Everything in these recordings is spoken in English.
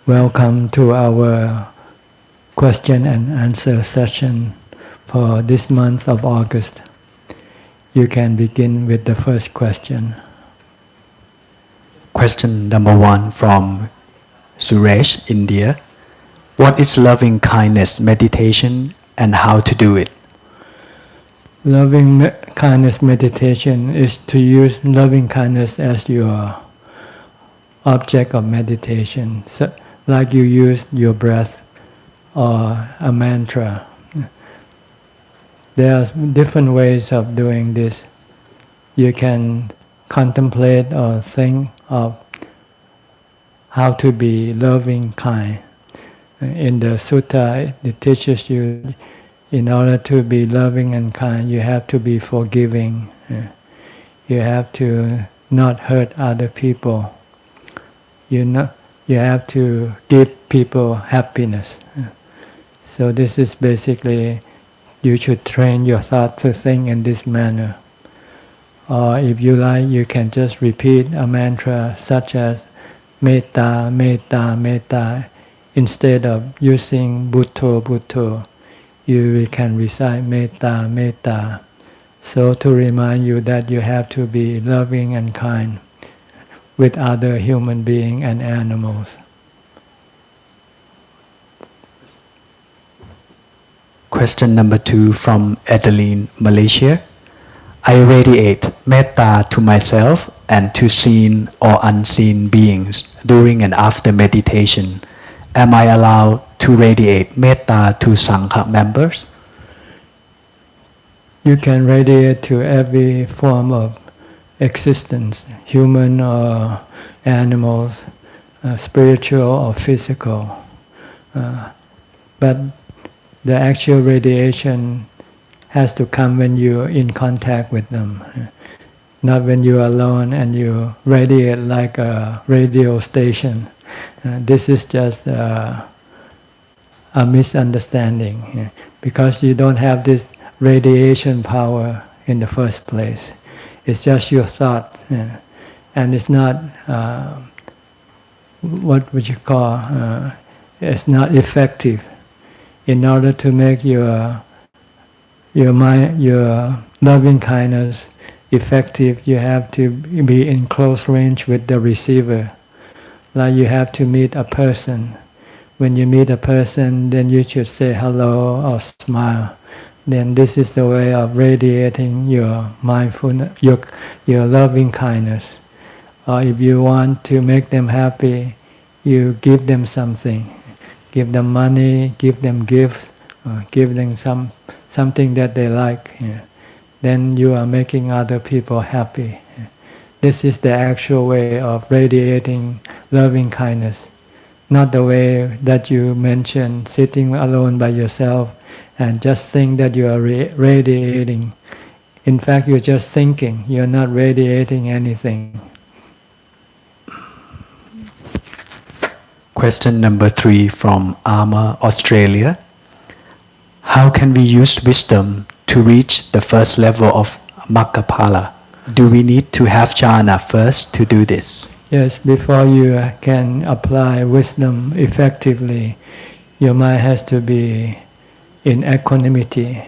Welcome to our question and answer session for this month of August. You can begin with the first question. Question number 1 from Suresh, India. What is loving kindness meditation and how to do it? Loving kindness meditation is to use loving kindness as your object of meditation, so, like you use your breath or a mantra. There are different ways of doing this. You can contemplate or think of how to be loving kind. In the sutta, it teaches you in order to be loving and kind, you have to be forgiving. You have to not hurt other people. You have to give people happiness. So this is basically, you should train your thought to think in this manner. Or if you like, you can just repeat a mantra such as metta, metta, metta. Instead of using butto, butto, you can recite metta, metta. So to remind you that you have to be loving and kind with other human beings and animals. Question number 2 from Adeline, Malaysia. I radiate metta to myself and to seen or unseen beings during and after meditation. Am I allowed to radiate metta to Sangha members? You can radiate to every form of existence, human or animals, spiritual or physical. But the actual radiation has to come when you're in contact with them, not when you're alone and you radiate like a radio station. This is just a misunderstanding, because you don't have this radiation power in the first place. It's just your thought, and it's not what would you call, it's not effective. In order to make your mind, your loving kindness effective, you have to be in close range with the receiver. Like you have to meet a person. When you meet a person, then you should say hello or smile. Then this is the way of radiating your mindfulness, your loving kindness. Or if you want to make them happy, you give them something. Give them money, give them gifts, give them something that they like. Then you are making other people happy. This is the actual way of radiating loving kindness. Not the way that you mentioned, sitting alone by yourself and just think that you are radiating. In fact, you're just thinking, you're not radiating anything. Question number 3 from Alma, Australia. How can we use wisdom to reach the first level of Makkapala? Do we need to have jhana first to do this? Yes, before you can apply wisdom effectively, your mind has to be in equanimity,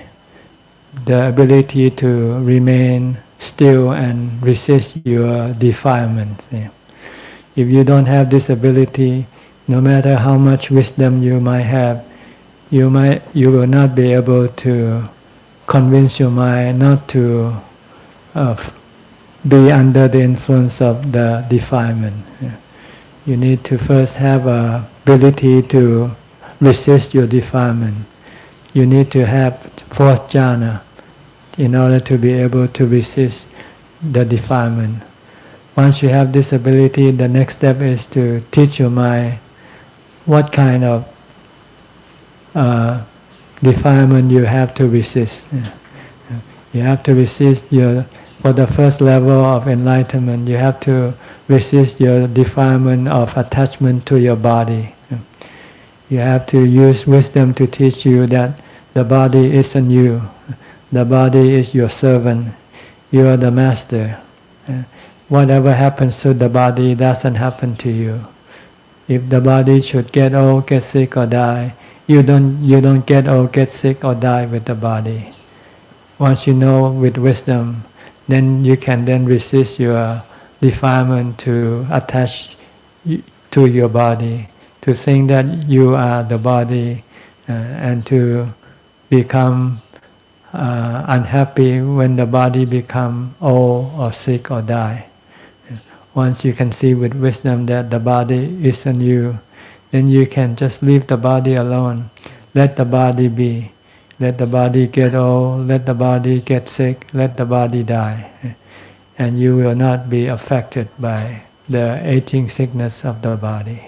the ability to remain still and resist your defilement. If you don't have this ability, no matter how much wisdom you might have, you will not be able to convince your mind not to be under the influence of the defilement. You need to first have a ability to resist your defilement. You need to have fourth jhana in order to be able to resist the defilement. Once you have this ability, the next step is to teach your mind what kind of defilement you have to resist. You have to resist for the first level of enlightenment, you have to resist your defilement of attachment to your body. You have to use wisdom to teach you that the body isn't you. The body is your servant. You are the master. Whatever happens to the body doesn't happen to you. If the body should get old, get sick or die, you don't get old, get sick or die with the body. Once you know with wisdom, then you can then resist your defilement to attach to your body, to think that you are the body, and to become unhappy when the body become old or sick or die. Once you can see with wisdom that the body isn't you, then you can just leave the body alone. Let the body be. Let the body get old, let the body get sick, let the body die. And you will not be affected by the aging sickness of the body.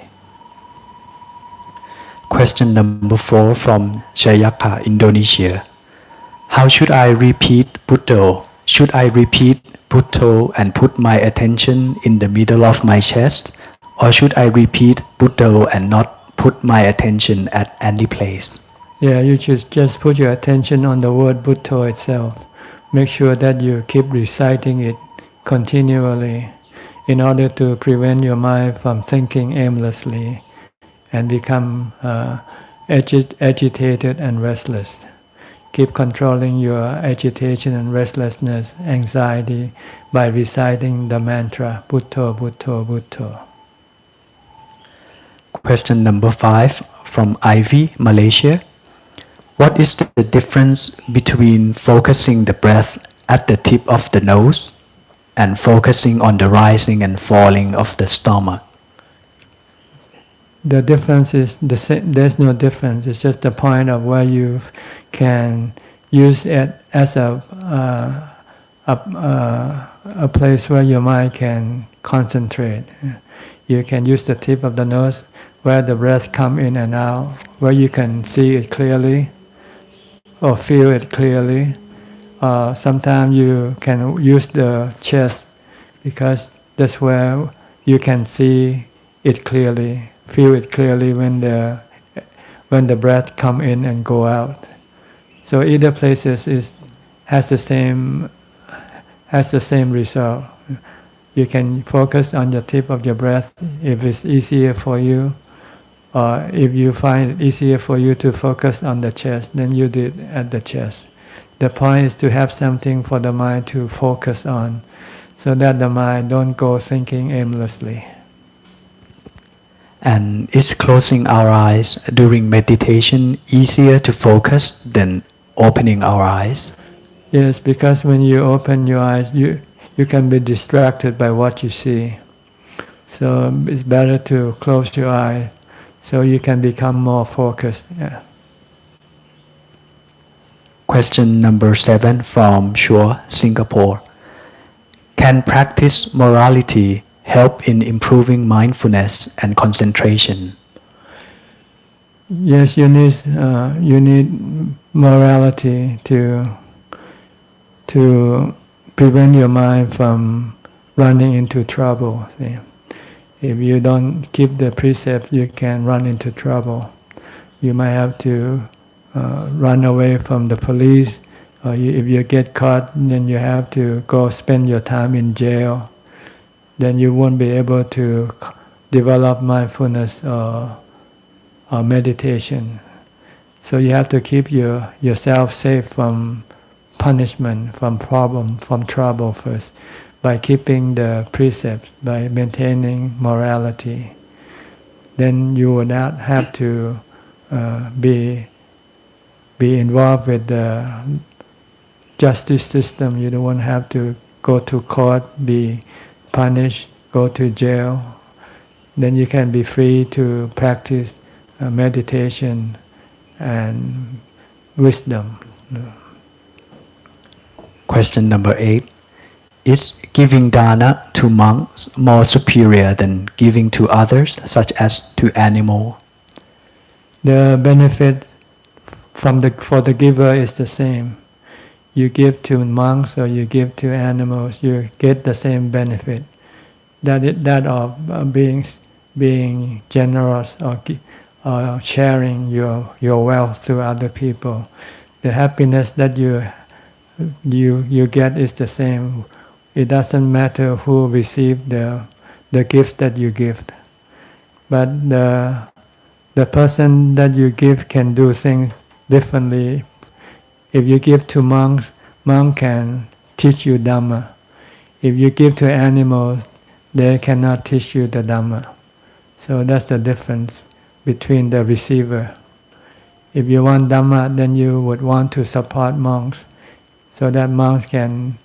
Question number 4 from Jayaka, Indonesia. How should I repeat Buddha? Should I repeat Buddha and put my attention in the middle of my chest? Or should I repeat Buddha and not put my attention at any place? Yeah, you should just put your attention on the word Buddha itself. Make sure that you keep reciting it continually in order to prevent your mind from thinking aimlessly and become agitated and restless. Keep controlling your agitation and restlessness, anxiety by reciting the mantra Buddha, Buddha, Buddha. Question number 5 from Ivy, Malaysia. What is the difference between focusing the breath at the tip of the nose and focusing on the rising and falling of the stomach? The difference is the same. There's no difference. It's just the point of where you can use it as a place where your mind can concentrate. You can use the tip of the nose where the breath come in and out, where you can see it clearly or feel it clearly. Sometimes you can use the chest because that's where you can see it clearly, feel it clearly when the breath come in and go out. So either places has the same result. You can focus on the tip of your breath if it's easier for you, or if you find it easier for you to focus on the chest, then you do it at the chest. The point is to have something for the mind to focus on, so that the mind don't go thinking aimlessly. And is closing our eyes during meditation easier to focus than opening our eyes? Yes, because when you open your eyes, you can be distracted by what you see. So it's better to close your eye so you can become more focused. Yeah. Question number 7 from Shore, Singapore. Can practice morality help in improving mindfulness and concentration? Yes, you need morality to prevent your mind from running into trouble. See? If you don't keep the precept, you can run into trouble. You might have to run away from the police, or if you get caught, then you have to go spend your time in jail. Then you won't be able to develop mindfulness or meditation. So you have to keep yourself safe from punishment, from problem, from trouble first, by keeping the precepts, by maintaining morality. Then you will not have to be involved with the justice system. You don't have to go to court, be punished, go to jail. Then you can be free to practice meditation and wisdom. Question number 8. Is giving dana to monks more superior than giving to others, such as to animals? The benefit for the giver is the same. You give to monks or you give to animals, you get the same benefit. That of being generous or sharing your wealth to other people. The happiness that you get is the same. It doesn't matter who received the gift that you give. but the person that you give can do things differently. If you give to monks, monk can teach you Dhamma. If you give to animals, they cannot teach you the Dhamma. So that's the difference between the receiver. If you want Dhamma, then you would want to support monks, so that monks can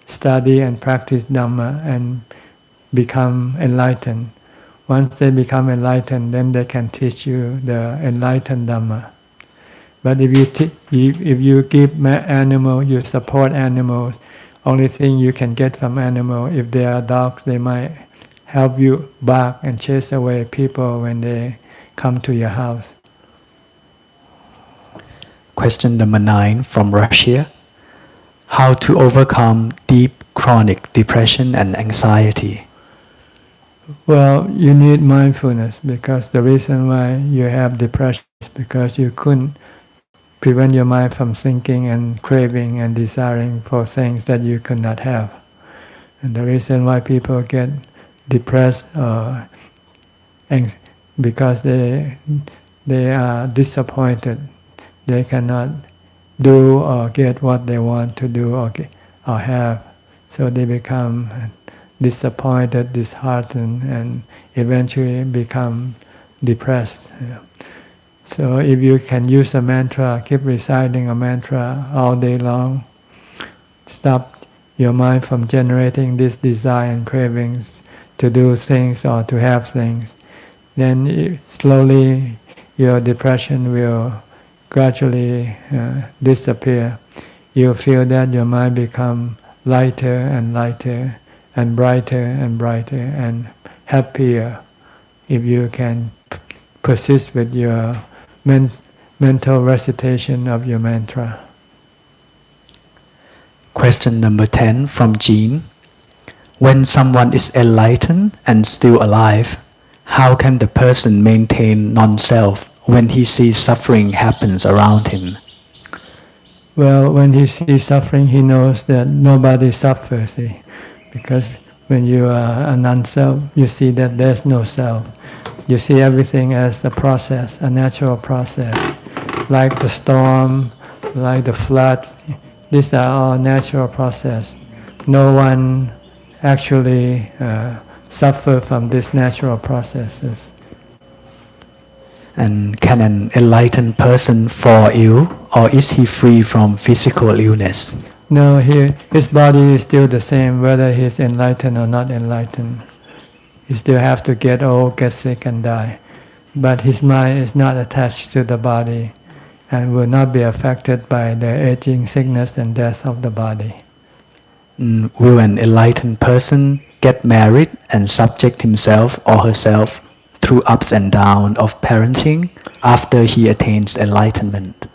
study and practice Dhamma and become enlightened. Once they become enlightened, then they can teach you the enlightened Dhamma. But if you give animal, you support animals, only thing you can get from animal, if they are dogs, they might help you bark and chase away people when they come to your house. Question number 9 from Russia. How to overcome deep chronic depression and anxiety? Well, you need mindfulness, because the reason why you have depression is because you couldn't prevent your mind from thinking and craving and desiring for things that you could not have. And the reason why people get depressed because they are disappointed. They cannot do or get what they want to do or have. So they become disappointed, disheartened, and eventually become depressed. So if you can use a mantra, keep reciting a mantra all day long, stop your mind from generating this desire and cravings to do things or to have things, then slowly your depression will gradually disappear. You'll feel that your mind become lighter and lighter and brighter and happier if you can persist with your mental recitation of your mantra. Question number 10 from Jean. When someone is enlightened and still alive, how can the person maintain non-self when he sees suffering happens around him? Well, when he sees suffering, he knows that nobody suffers. Because when you are a non-self, you see that there's no self. You see everything as a process, a natural process. Like the storm, like the flood, these are all natural process. No one actually suffer from these natural processes. And can an enlightened person fall ill, or is he free from physical illness? No, his body is still the same, whether he's enlightened or not enlightened. He still have to get old, get sick, and die. But his mind is not attached to the body and will not be affected by the aging, sickness, and death of the body. Will an enlightened person get married and subject himself or herself through ups and downs of parenting after he attains enlightenment?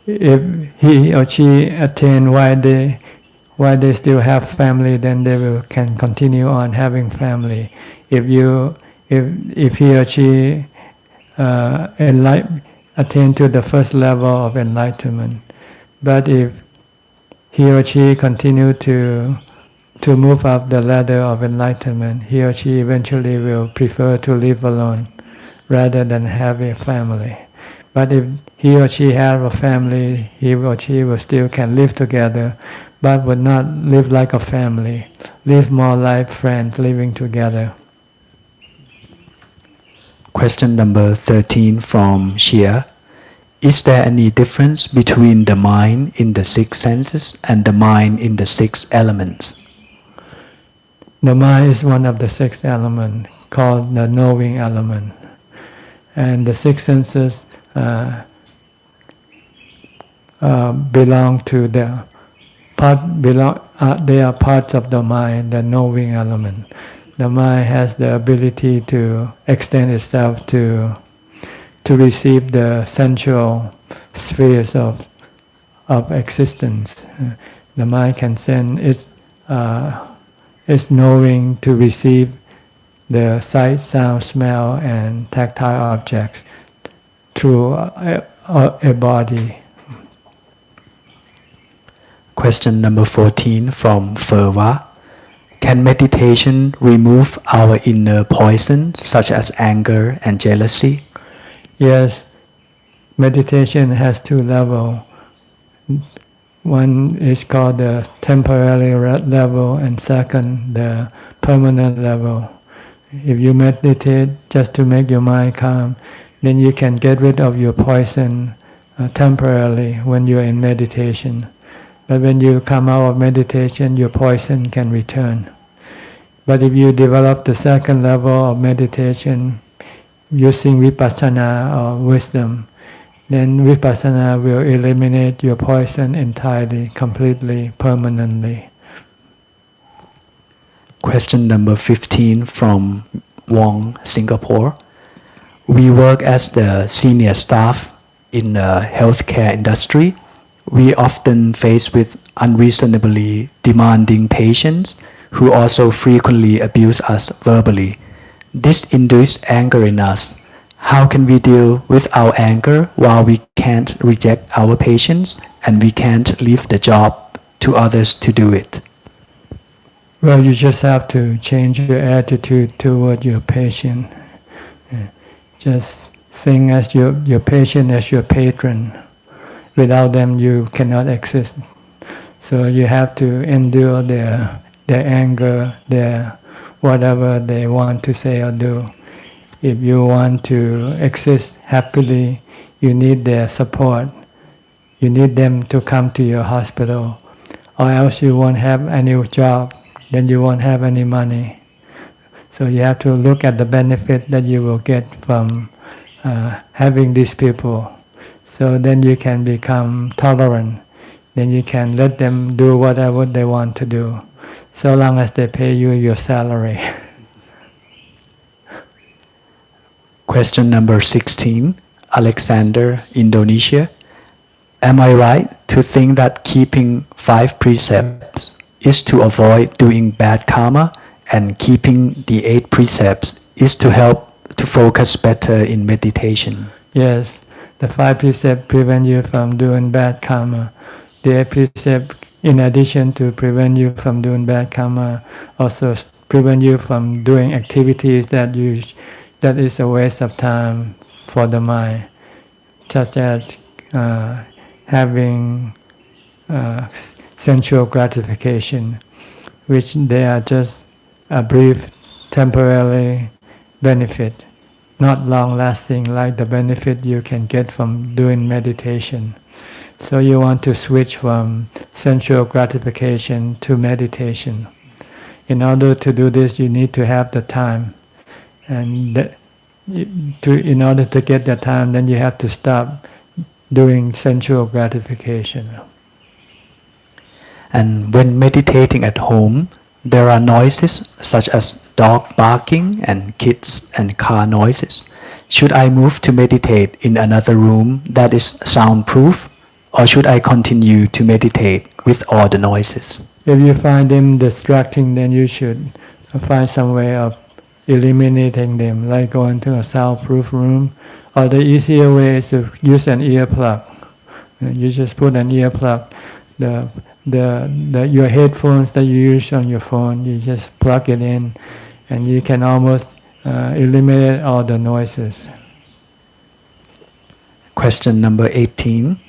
If he or she attain while they still have family, then they can continue on having family. If he or she attain to the first level of enlightenment, but if he or she continue to move up the ladder of enlightenment, he or she eventually will prefer to live alone rather than have a family. But if he or she have a family, he or she will still can live together, but would not live like a family, live more like friends living together. Question number 13 from Shia. Is there any difference between the mind in the 6 senses and the mind in the 6 elements? The mind is one of the 6 elements, called the knowing element. And the 6 senses belong to they are parts of the mind, the knowing element. The mind has the ability to extend itself to receive the sensual spheres of existence. The mind can send its knowing to receive the sight, sound, smell, and tactile objects through a body. Question number 14 from Ferwa. Can meditation remove our inner poison, such as anger and jealousy? Yes, meditation has two levels. One is called the temporary level, and second, the permanent level. If you meditate just to make your mind calm, then you can get rid of your poison temporarily when you're in meditation. But when you come out of meditation, your poison can return. But if you develop the second level of meditation using vipassana or wisdom, then vipassana will eliminate your poison entirely, completely, permanently. Question number 15 from Wong, Singapore. We work as the senior staff in the healthcare industry. We often face with unreasonably demanding patients who also frequently abuse us verbally. This induces anger in us. How can we deal with our anger while we can't reject our patients and we can't leave the job to others to do it? Well, you just have to change your attitude toward your patient. Just think as your patient as your patron. Without them, you cannot exist. So you have to endure their anger, their whatever they want to say or do. If you want to exist happily, you need their support. You need them to come to your hospital, or else you won't have any job, then you won't have any money. So you have to look at the benefit that you will get from having these people. So then you can become tolerant. Then you can let them do whatever they want to do, so long as they pay you your salary. Question number 16, Alexander, Indonesia. Am I right to think that keeping 5 precepts is to avoid doing bad karma, and keeping the 8 precepts is to help to focus better in meditation? Yes, the 5 precepts prevent you from doing bad karma. The 8 precepts, in addition to prevent you from doing bad karma, also prevent you from doing activities that is a waste of time for the mind, such as having sensual gratification, which they are just a brief, temporary benefit, not long-lasting like the benefit you can get from doing meditation. So you want to switch from sensual gratification to meditation. In order to do this, you need to have the time. And in order to get the time, then you have to stop doing sensual gratification. And when meditating at home, there are noises such as dog barking and kids and car noises. Should I move to meditate in another room that is soundproof, or should I continue to meditate with all the noises? If you find them distracting, then you should find some way of eliminating them, like going to a soundproof room, or the easier way is to use an earplug. You just put an earplug. Your headphones that you use on your phone, you just plug it in, and you can almost eliminate all the noises. Question number 18.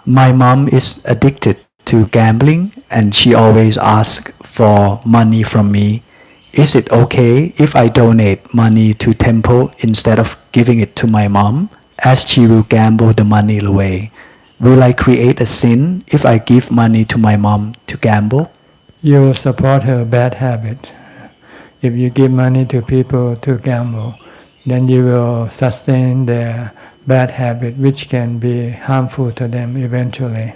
My mom is addicted to gambling and she always asks for money from me. Is it okay if I donate money to temple instead of giving it to my mom, as she will gamble the money away? Will I create a sin if I give money to my mom to gamble? You will support her bad habit. If you give money to people to gamble, then you will sustain their bad habit, which can be harmful to them eventually.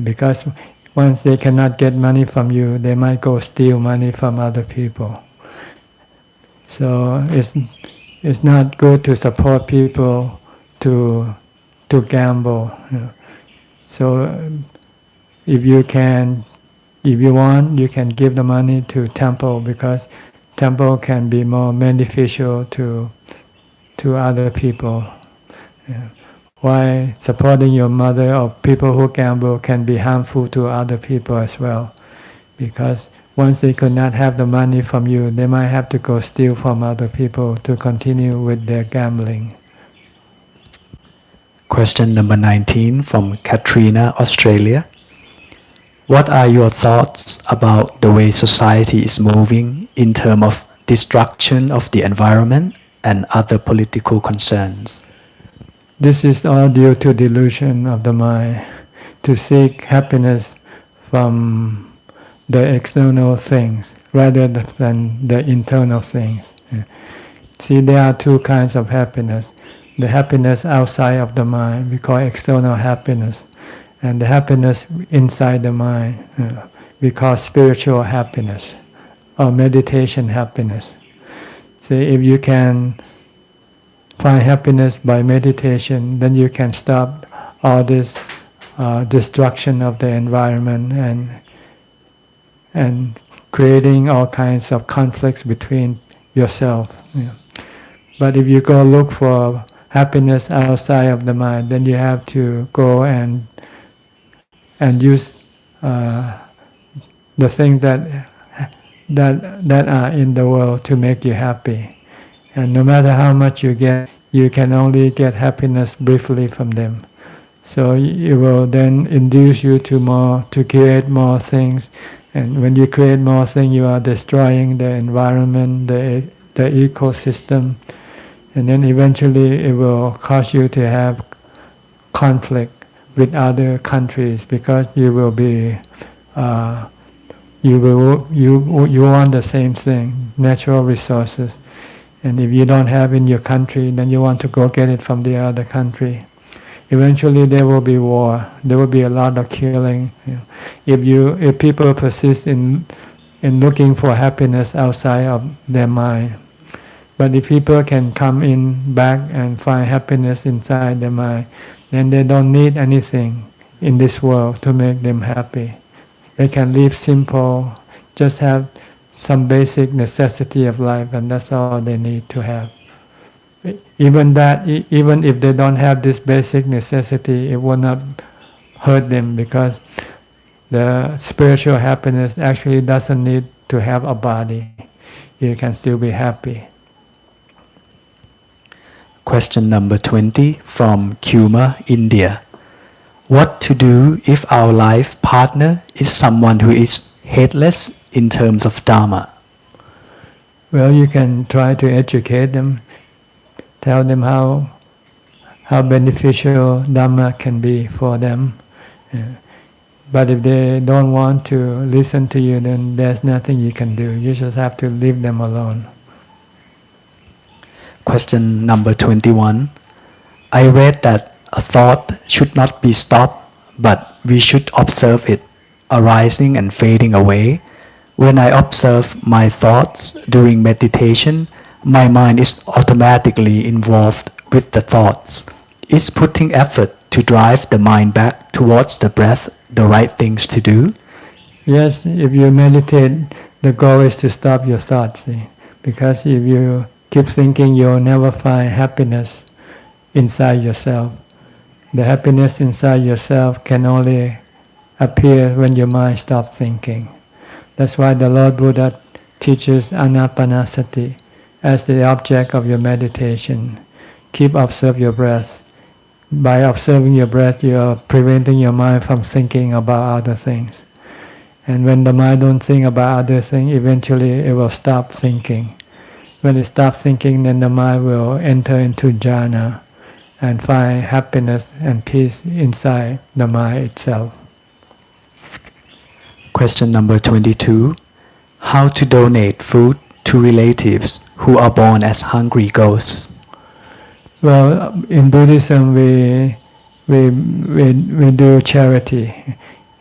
Because once they cannot get money from you, they might go steal money from other people. So it's not good to support people to gamble. So if you want, you can give the money to temple, because temple can be more beneficial to other people. Why supporting your mother or people who gamble can be harmful to other people as well, because once they could not have the money from you, they might have to go steal from other people to continue with their gambling. Question number 19 from Katrina, Australia. What are your thoughts about the way society is moving in terms of destruction of the environment and other political concerns? This is all due to delusion of the mind, to seek happiness from the external things rather than the internal things. See, there are two kinds of happiness. The happiness outside of the mind, we call external happiness. And the happiness inside the mind, we call spiritual happiness or meditation happiness. See, if you can find happiness by meditation, then you can stop all this destruction of the environment and creating all kinds of conflicts between yourself. But if you go look for happiness outside of the mind, then you have to go and use the things that are in the world to make you happy. And no matter how much you get, you can only get happiness briefly from them. So it will then induce you to create more things. And when you create more things, you are destroying the environment, the ecosystem. And then eventually it will cause you to have conflict with other countries, because you will be you want the same thing, natural resources, and if you don't have in your country, then you want to go get it from the other country. Eventually there will be war. There will be a lot of killing. If people persist in looking for happiness outside of their mind, but if people can come in back and find happiness inside their mind, then they don't need anything in this world to make them happy. They can live simple, just have some basic necessity of life, and that's all they need to have. Even if they don't have this basic necessity, it will not hurt them, because the spiritual happiness actually doesn't need to have a body. You can still be happy. Question number 20 from Kuma, India. What to do if our life partner is someone who is heedless in terms of Dhamma? Well, you can try to educate them, tell them how beneficial Dhamma can be for them. But if they don't want to listen to you, then there's nothing you can do. You just have to leave them alone. Question number 21. I read that a thought should not be stopped, but we should observe it, arising and fading away. When I observe my thoughts during meditation, my mind is automatically involved with the thoughts. Is putting effort to drive the mind back towards the breath the right things to do? Yes, if you meditate, the goal is to stop your thoughts. Because if you keep thinking, you'll never find happiness inside yourself. The happiness inside yourself can only appear when your mind stops thinking. That's why the Lord Buddha teaches anapanasati as the object of your meditation. Keep observe your breath. By observing your breath, you are preventing your mind from thinking about other things. And when the mind don't think about other things, eventually it will stop thinking. When it stops thinking, then the mind will enter into jhana and find happiness and peace inside the mind itself. Question number 22. How to donate food to relatives who are born as hungry ghosts? Well, in Buddhism, we do charity,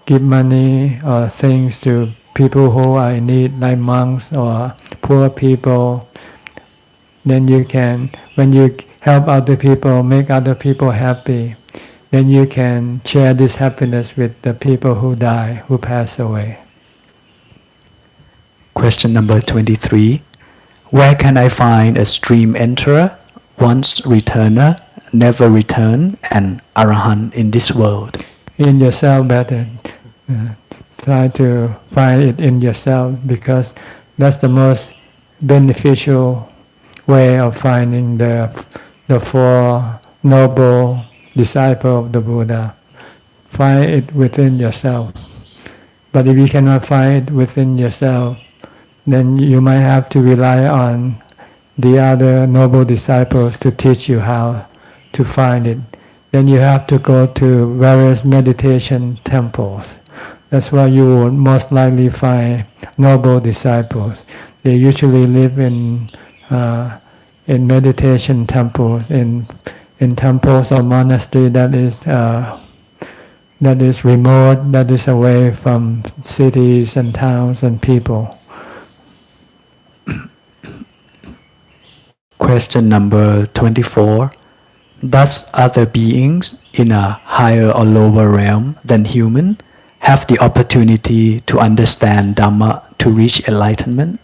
give money or things to people who are in need, like monks or poor people. Then you can, when you help other people, make other people happy, then you can share this happiness with the people who die, who pass away. Question number 23. Where can I find a stream enterer, once returner, never return, and arahant in this world? In yourself better. try to find it in yourself, because that's the most beneficial way of finding the Four Noble Disciples of the Buddha. Find it within yourself. But if you cannot find it within yourself, then you might have to rely on the other noble disciples to teach you how to find it. Then you have to go to various meditation temples. That's where you will most likely find noble disciples. They usually live in meditation temples, in temples or monastery that is remote, that is away from cities and towns and people. Question number 24. Does other beings in a higher or lower realm than human have the opportunity to understand Dhamma to reach enlightenment?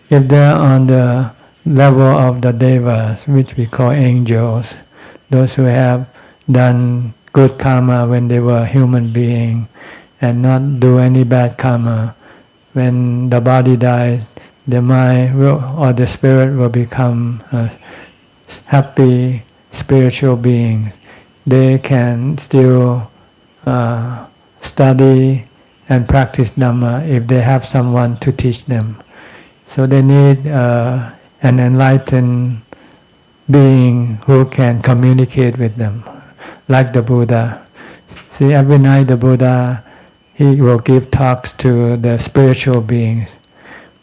If they're on the level of the devas, which we call angels, those who have done good karma when they were a human being and not do any bad karma, when the body dies, the mind will, or the spirit will become happy spiritual beings. They can still study and practice Dhamma if they have someone to teach them. So they need an enlightened being who can communicate with them, like the Buddha. See, every night the Buddha, he will give talks to the spiritual beings.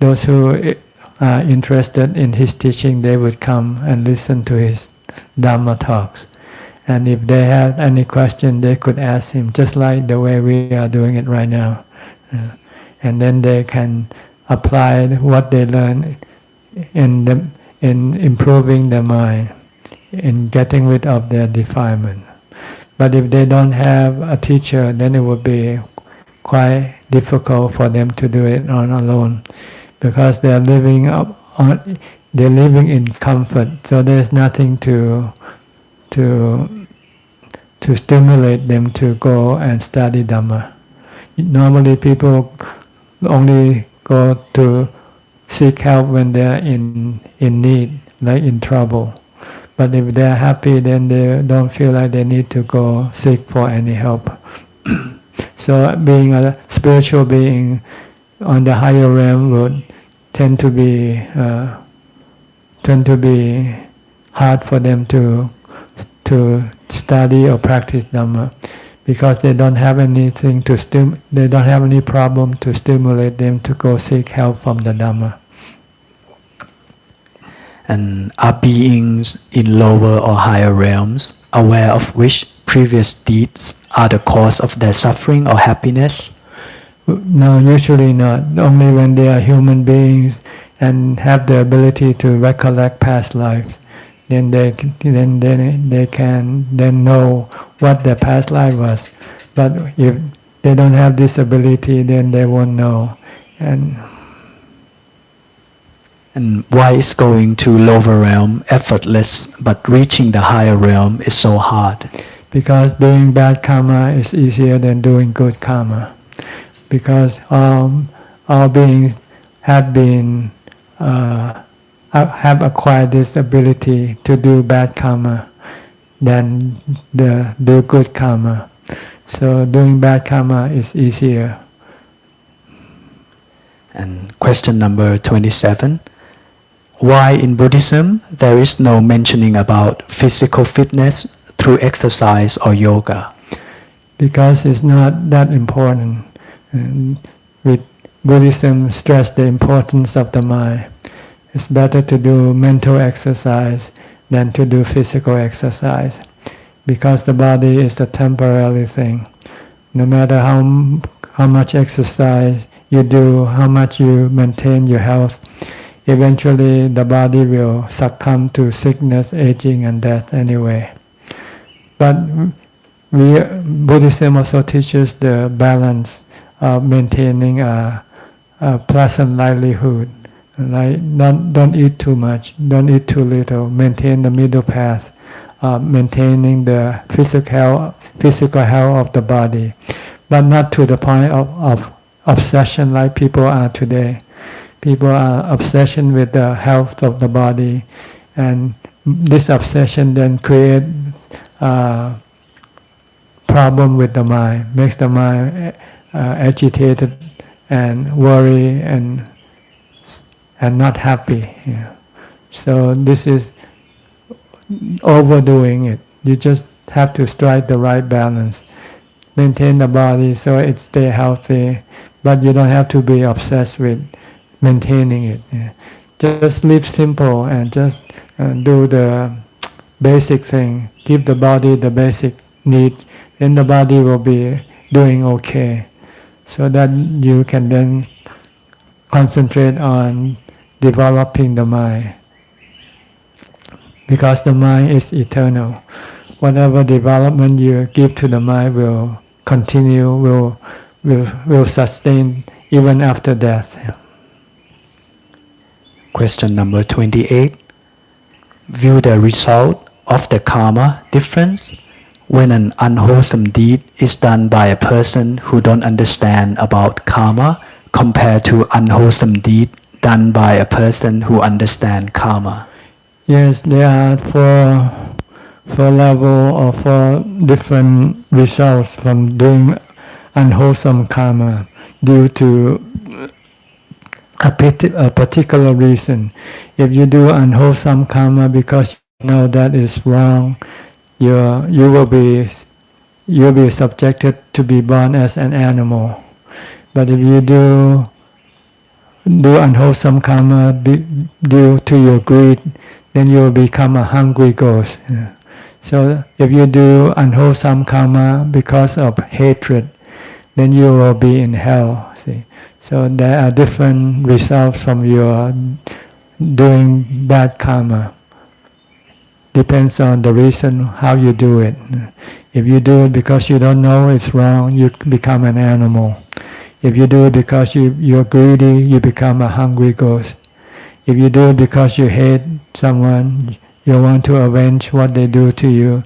Those who are interested in his teaching, they would come and listen to his Dhamma talks. And if they have any question, they could ask him, just like the way we are doing it right now. And then they can apply what they learn in improving their mind, in getting rid of their defilement. But if they don't have a teacher, then it would be quite difficult for them to do it on alone, because they're living in comfort. So there's nothing to stimulate them to go and study Dhamma. Normally people only go to seek help when they're in need, like in trouble. But if they're happy, then they don't feel like they need to go seek for any help. So being a spiritual being on the higher realm would tend to be hard for them to study or practice Dhamma, because they don't have anything they don't have any problem to stimulate them to go seek help from the Dhamma. And are beings in lower or higher realms aware of which previous deeds are the cause of their suffering or happiness? No, usually not. Only when they are human beings and have the ability to recollect past lives, then they can know what their past life was. But if they don't have this ability, then they won't know. And why is going to lower realm effortless, but reaching the higher realm is so hard? Because doing bad karma is easier than doing good karma. Because all beings have acquired this ability to do bad karma than do good karma. So doing bad karma is easier. And question number 27. Why in Buddhism there is no mentioning about physical fitness through exercise or yoga? Because it's not that important. With Buddhism, stress the importance of the mind. It's better to do mental exercise than to do physical exercise, because the body is a temporary thing. No matter how much exercise you do, how much you maintain your health, eventually the body will succumb to sickness, aging and death anyway. But Buddhism also teaches the balance of maintaining a pleasant livelihood. Like don't eat too much, don't eat too little, maintain the middle path, maintaining the physical health of the body, but not to the point of obsession like people are today. People are obsession with the health of the body, and this obsession then create problem with the mind, makes the mind agitated and worry and not happy. So this is overdoing it. You just have to strike the right balance. Maintain the body so it stay healthy, but you don't have to be obsessed with maintaining it. Just live simple and just do the basic thing. Give the body the basic needs, then the body will be doing okay. So that you can then concentrate on developing the mind. Because the mind is eternal. Whatever development you give to the mind will continue, will sustain even after death. Question number 28. View the result of the karma difference when an unwholesome deed is done by a person who don't understand about karma compared to unwholesome deed done by a person who understand karma. Yes, there are four level or four different results from doing unwholesome karma due to a particular reason. If you do unwholesome karma because you know that is wrong, you'll be subjected to be born as an animal. But if you do unwholesome karma due to your greed, then you will become a hungry ghost. So if you do unwholesome karma because of hatred, then you will be in hell. See? So there are different results from your doing bad karma. Depends on the reason how you do it. If you do it because you don't know it's wrong, you become an animal. If you do it because you're greedy, you become a hungry ghost. If you do it because you hate someone, you want to avenge what they do to you,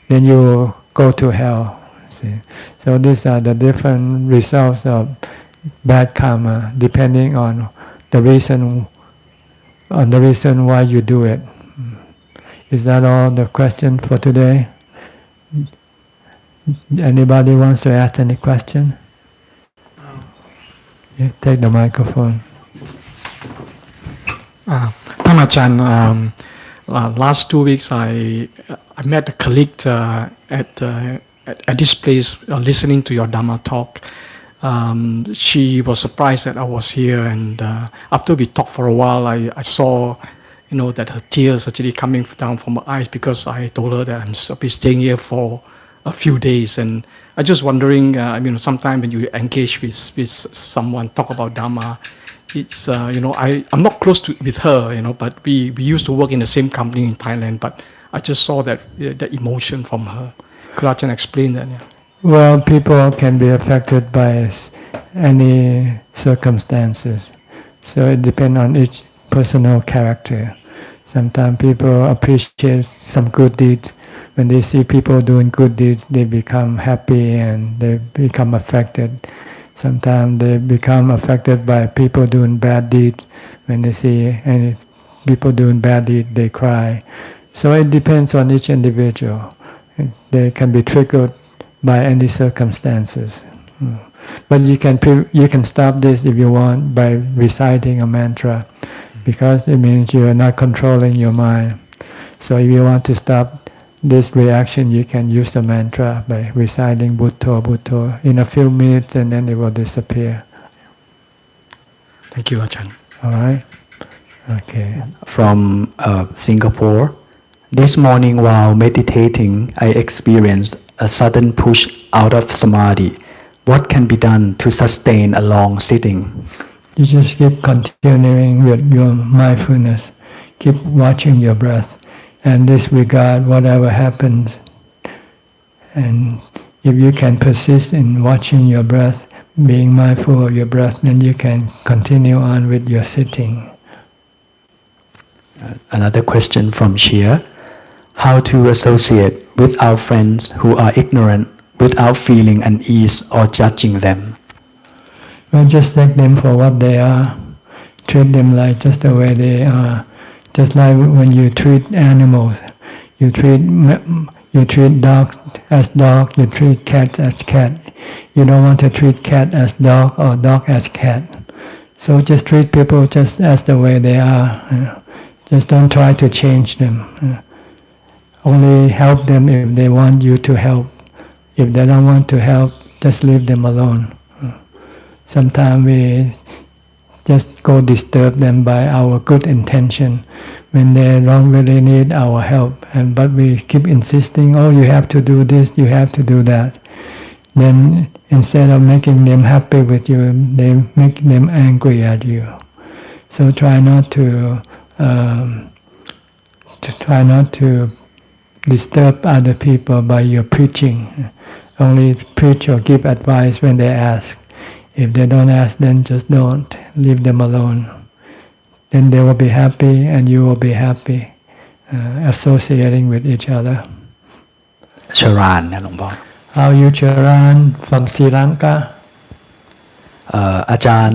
then you will go to hell. See? So these are the different results of bad karma, depending on the reason why you do it. Is that all the question for today? Anybody wants to ask any question? Yeah, take the microphone. Dhamma Ajahn, last 2 weeks I met a colleague at this place listening to your Dhamma talk. She was surprised that I was here, and after we talked for a while, I saw, that her tears actually coming down from her eyes because I told her that I'll be staying here for a few days. And I just wondering, sometimes when you engage with someone, talk about Dhamma, it's I'm not close with her, but we used to work in the same company in Thailand. But I just saw that emotion from her. Could Ajahn explain that? Yeah? Well, people can be affected by any circumstances, so it depends on each personal character. Sometimes people appreciate some good deeds. When they see people doing good deeds, they become happy and they become affected. Sometimes they become affected by people doing bad deeds. When they see any people doing bad deeds, they cry. So it depends on each individual. They can be triggered by any circumstances. But you can stop this if you want by reciting a mantra, because it means you are not controlling your mind. So if you want to stop this reaction, you can use the mantra by reciting Bhutto, Bhutto in a few minutes, and then it will disappear. Thank you, Ajahn. All right? Okay. From Singapore. This morning while meditating, I experienced a sudden push out of samadhi. What can be done to sustain a long sitting? You just keep continuing with your mindfulness. Keep watching your breath and disregard whatever happens. And if you can persist in watching your breath, being mindful of your breath, then you can continue on with your sitting. Another question from Shia. How to associate with our friends who are ignorant without feeling unease or judging them? Don't just take them for what they are. Treat them like just the way they are. Just like when you treat animals, you treat dogs as dog, you treat cats as cat. You don't want to treat cat as dog or dog as cat. So just treat people just as the way they are. Just don't try to change them. Only help them if they want you to help. If they don't want to help, just leave them alone. Sometimes we just go disturb them by our good intention when they don't really need our help. But we keep insisting, oh, you have to do this, you have to do that. Then instead of making them happy with you, they make them angry at you. So try not to disturb other people by your preaching. Only preach or give advice when they ask. If they don't ask, then just don't. Leave them alone. Then they will be happy and you will be happy, associating with each other. Charan นะหลวงพ่อ How you Charan from Sri Lanka? Ajahn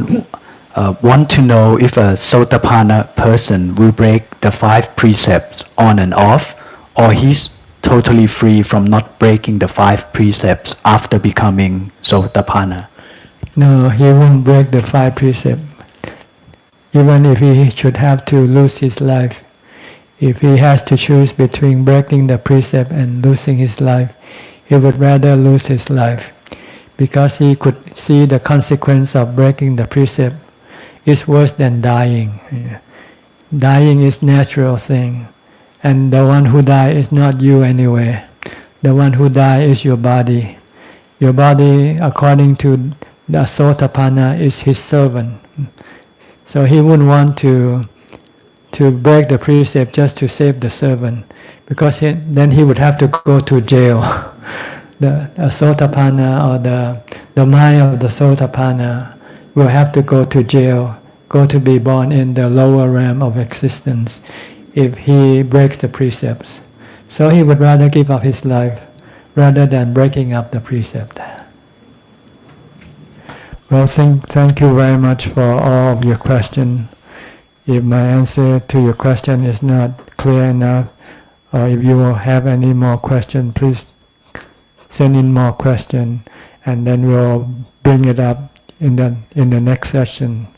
want to know if a Sotapanna person will break the 5 precepts on and off, or he's totally free from not breaking the 5 precepts after becoming Sotapanna. No, he won't break the 5 precepts. Even if he should have to lose his life, if he has to choose between breaking the precept and losing his life, he would rather lose his life, because he could see the consequence of breaking the precept is worse than dying. Dying is natural thing, and the one who dies is not you anyway. The one who dies is your body. Your body, according to the Sotapanna, is his servant. So he wouldn't want to break the precept just to save the servant, because then he would have to go to jail. The Sotapanna, or the mind of the Sotapanna, will have to go to jail, go to be born in the lower realm of existence if he breaks the precepts. So he would rather give up his life rather than breaking up the precept. Well, thank you very much for all of your questions. If my answer to your question is not clear enough, or if you will have any more questions, please send in more questions, and then we'll bring it up in the next session.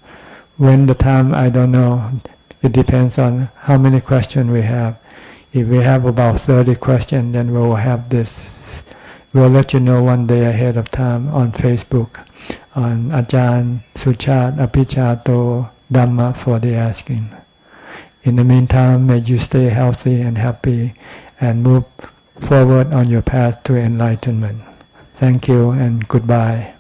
When the time, I don't know. It depends on how many questions we have. If we have about 30 questions, then we will have this. We'll let you know one day ahead of time on Facebook, on Ajahn, Suchart, Abhijato, Dhamma for the asking. In the meantime, may you stay healthy and happy and move forward on your path to enlightenment. Thank you and goodbye.